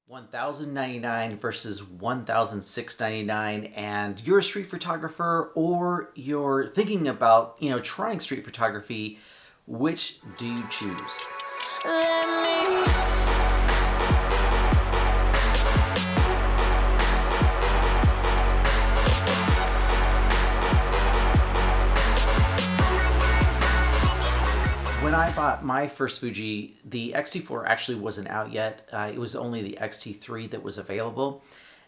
$1,099 versus $1,699, and you're a street photographer or you're thinking about, trying street photography, which do you choose? When I bought my first Fuji, the X-T4 actually wasn't out yet. It was only the X-T3 that was available.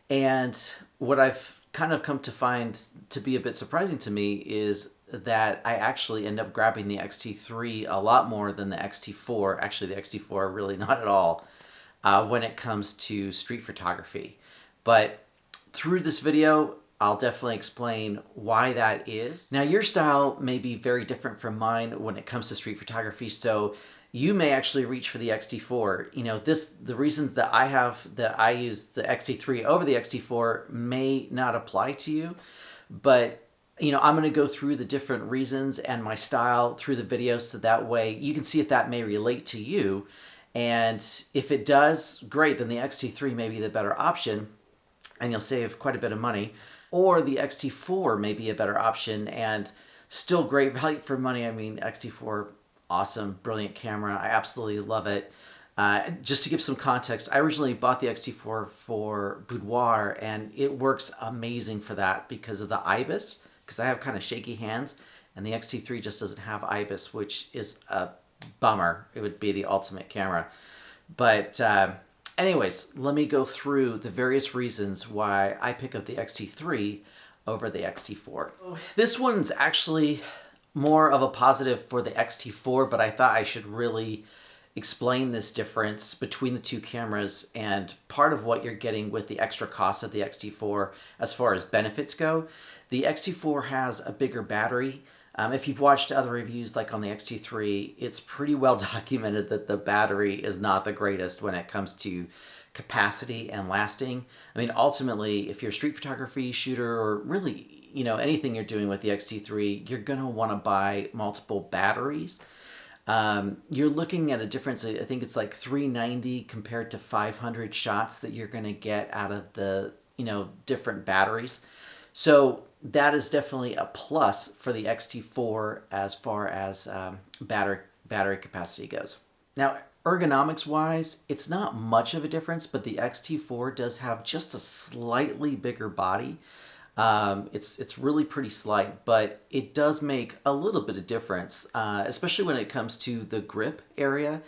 And what I've kind of come to find to be a bit surprising to me is that I actually end up grabbing the X-T3 a lot more than the X-T4. Actually, the X-T4 really not at all when it comes to street photography. But through this video, I'll definitely explain why that is. Now, your style may be very different from mine when it comes to street photography, so you may actually reach for the X-T4. The reasons that I use the X-T3 over the X-T4 may not apply to you, but I'm going to go through the different reasons and my style through the video, so that way you can see if that may relate to you. And if it does, great, then the X-T3 may be the better option and you'll save quite a bit of money. Or the X-T4 may be a better option and still great value for money. I mean, X-T4, awesome, brilliant camera. I absolutely love it. Just to give some context, I originally bought the X-T4 for boudoir, and it works amazing for that because of the IBIS, because I have kind of shaky hands, and the X-T3 just doesn't have IBIS, which is a bummer. It would be the ultimate camera. But anyways, let me go through the various reasons why I pick up the X-T3 over the X-T4. This one's actually more of a positive for the X-T4, but I thought I should really explain this difference between the two cameras and part of what you're getting with the extra cost of the X-T4 as far as benefits go. The X-T4 has a bigger battery. If you've watched other reviews like on the X-T3, it's pretty well documented that the battery is not the greatest when it comes to capacity and lasting. I mean, ultimately, if you're a street photography shooter or really, anything you're doing with the X-T3, you're going to want to buy multiple batteries. You're looking at a difference, I think it's like 390 compared to 500 shots that you're going to get out of the, different batteries. So that is definitely a plus for the X-T4 as far as battery capacity goes. Now, ergonomics-wise, it's not much of a difference, but the X-T4 does have just a slightly bigger body. It's really pretty slight, but it does make a little bit of difference, especially when it comes to the grip area.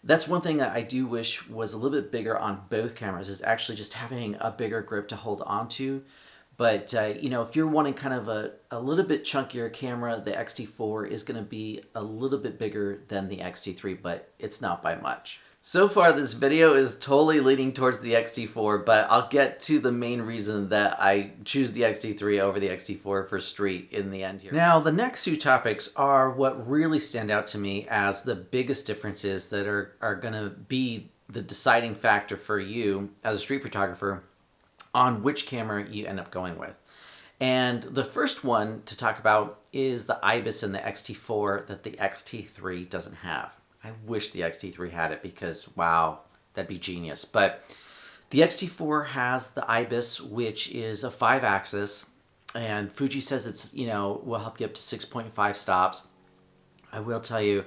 That's one thing that I do wish was a little bit bigger on both cameras, is actually just having a bigger grip to hold onto. But, if you're wanting kind of a little bit chunkier camera, the X-T4 is going to be a little bit bigger than the X-T3, but it's not by much. So far, this video is totally leaning towards the X-T4, but I'll get to the main reason that I choose the X-T3 over the X-T4 for street in the end here. Now, the next two topics are what really stand out to me as the biggest differences that are going to be the deciding factor for you as a street photographer on which camera you end up going with. And the first one to talk about is the IBIS in the X-T4 that the X-T3 doesn't have. I wish the X-T3 had it because, wow, that'd be genius. But the X-T4 has the IBIS, which is a 5-axis, and Fuji says it's, will help you up to 6.5 stops. I will tell you,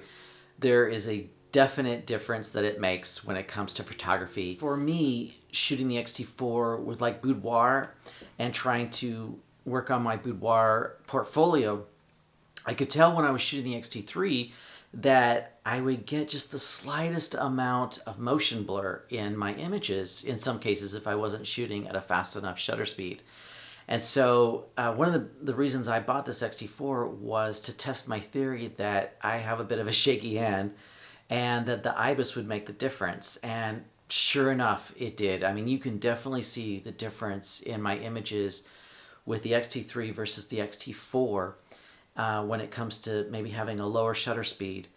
there is a definite difference that it makes when it comes to photography. For me, shooting the X-T4 with like boudoir and trying to work on my boudoir portfolio, I could tell when I was shooting the X-T3 that I would get just the slightest amount of motion blur in my images, in some cases if I wasn't shooting at a fast enough shutter speed. And so one of the reasons I bought this X-T4 was to test my theory that I have a bit of a shaky hand and that the IBIS would make the difference. And sure enough, it did. I mean, you can definitely see the difference in my images with the X-T3 versus the X-T4 when it comes to maybe having a lower shutter speed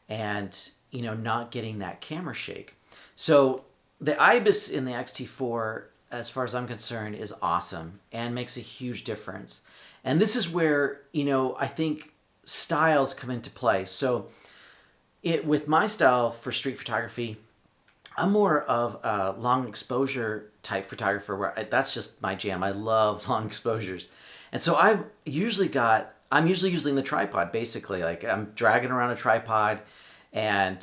and, not getting that camera shake. So the IBIS in the X-T4, as far as I'm concerned, is awesome and makes a huge difference. And this is where, I think styles come into play. So with my style for street photography, I'm more of a long exposure type photographer where that's just my jam. I love long exposures. And so I'm usually using the tripod basically. Like I'm dragging around a tripod and,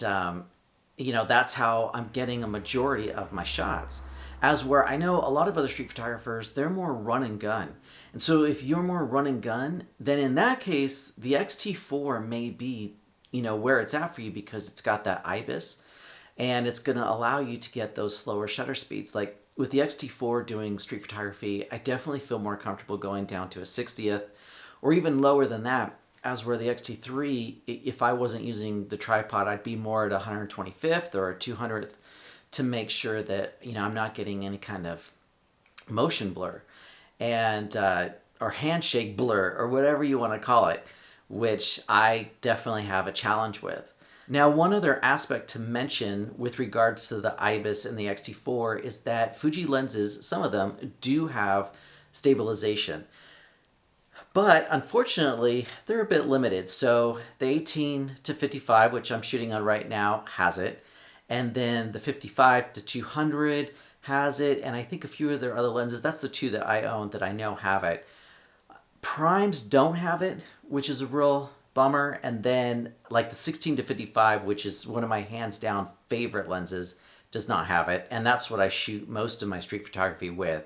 that's how I'm getting a majority of my shots. As where I know a lot of other street photographers, they're more run and gun. And so if you're more run and gun, then in that case, the X-T4 may be, where it's at for you because it's got that IBIS and it's going to allow you to get those slower shutter speeds. Like with the X-T4 doing street photography, I definitely feel more comfortable going down to a 60th or even lower than that. As where the X-T3, if I wasn't using the tripod, I'd be more at 125th or a 200th to make sure that I'm not getting any kind of motion blur and or handshake blur or whatever you want to call it, which I definitely have a challenge with. Now, one other aspect to mention with regards to the IBIS and the X-T4 is that Fuji lenses, some of them, do have stabilization. But unfortunately, they're a bit limited. So the 18 to 55, which I'm shooting on right now, has it. And then the 55 to 200 has it. And I think a few of their other lenses, that's the two that I own that I know have it. Primes don't have it, which is a real bummer. And then like the 16 to 55, which is one of my hands down favorite lenses, does not have it. And that's what I shoot most of my street photography with.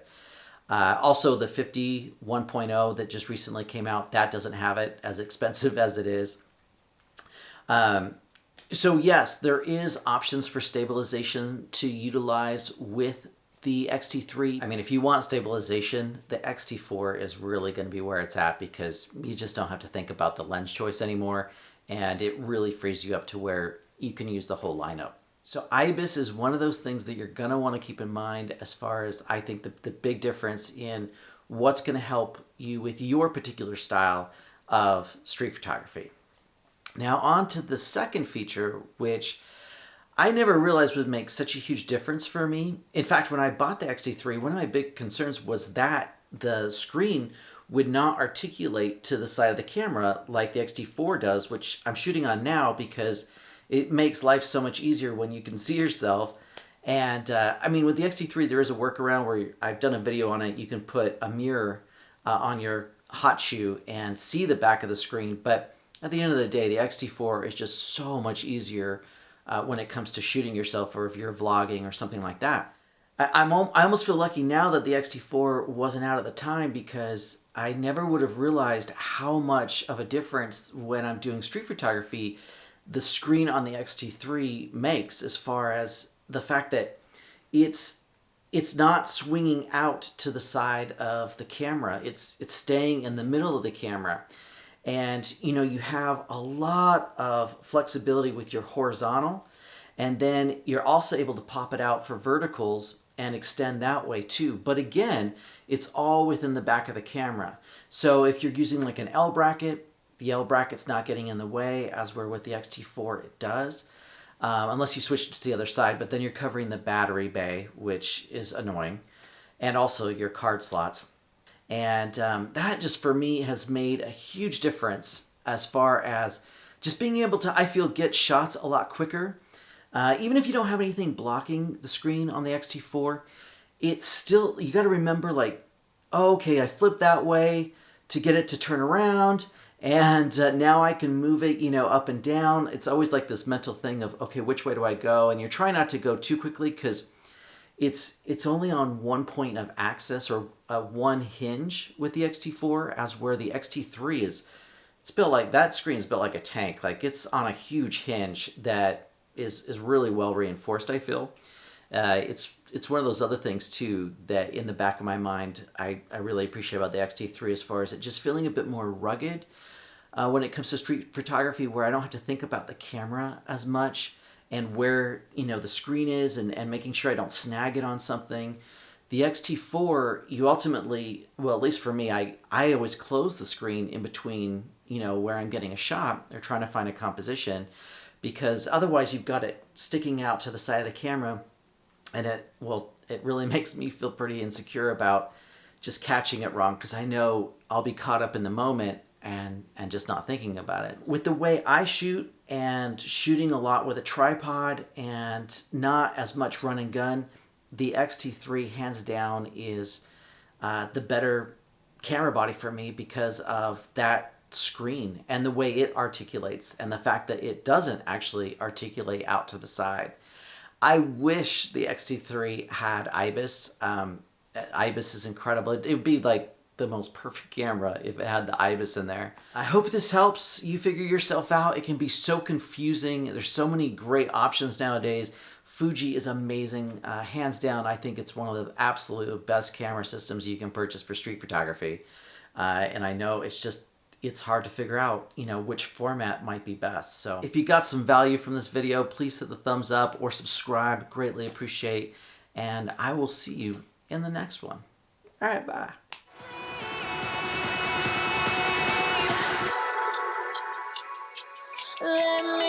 Also, the 50 1.0 that just recently came out, that doesn't have it, as expensive as it is. So yes, there is options for stabilization to utilize with the X-T3. I mean, if you want stabilization, the X-T4 is really going to be where it's at because you just don't have to think about the lens choice anymore, and it really frees you up to where you can use the whole lineup. So IBIS is one of those things that you're going to want to keep in mind as far as I think the big difference in what's going to help you with your particular style of street photography. Now on to the second feature, which I never realized would make such a huge difference for me. In fact, when I bought the X-T3, one of my big concerns was that the screen would not articulate to the side of the camera like the X-T4 does, which I'm shooting on now because it makes life so much easier when you can see yourself. And I mean, with the X-T3, there is a workaround where I've done a video on it. You can put a mirror on your hot shoe and see the back of the screen. But at the end of the day, the X-T4 is just so much easier when it comes to shooting yourself or if you're vlogging or something like that. I almost feel lucky now that the X-T4 wasn't out at the time because I never would have realized how much of a difference when I'm doing street photography the screen on the X-T3 makes, as far as the fact that it's not swinging out to the side of the camera. It's staying in the middle of the camera. And you have a lot of flexibility with your horizontal, and then you're also able to pop it out for verticals and extend that way too. But again, it's all within the back of the camera. So if you're using like an L bracket, the L bracket's not getting in the way, as where with the X-T4 it does, unless you switch to the other side, but then you're covering the battery bay, which is annoying, and also your card slots. And that just for me has made a huge difference as far as just being able to, I feel, get shots a lot quicker. Even if you don't have anything blocking the screen on the X-T4, it's still, you got to remember like, oh, okay, I flipped that way to get it to turn around. And now I can move it, up and down. It's always like this mental thing of, okay, which way do I go? And you're trying not to go too quickly because it's only on one point of access or one hinge with the X-T4, as where the X-T3 it's built like, that screen is built like a tank. Like it's on a huge hinge that is really well reinforced, I feel. It's one of those other things too that in the back of my mind I really appreciate about the X-T3 as far as it just feeling a bit more rugged when it comes to street photography, where I don't have to think about the camera as much and where the screen is and making sure I don't snag it on something. The X-T4, you ultimately, well, at least for me, I always close the screen in between where I'm getting a shot or trying to find a composition, because otherwise you've got it sticking out to the side of the camera. And it really makes me feel pretty insecure about just catching it wrong, because I know I'll be caught up in the moment and just not thinking about it. With the way I shoot and shooting a lot with a tripod and not as much run and gun, the X-T3 hands down is the better camera body for me because of that screen and the way it articulates and the fact that it doesn't actually articulate out to the side. I wish the X-T3 had IBIS. IBIS is incredible. It would be like the most perfect camera if it had the IBIS in there. I hope this helps you figure yourself out. It can be so confusing. There's so many great options nowadays. Fuji is amazing. Hands down, I think it's one of the absolute best camera systems you can purchase for street photography. And I know it's hard to figure out, which format might be best. So if you got some value from this video, please hit the thumbs up or subscribe. Greatly appreciate. And I will see you in the next one. All right, bye. Let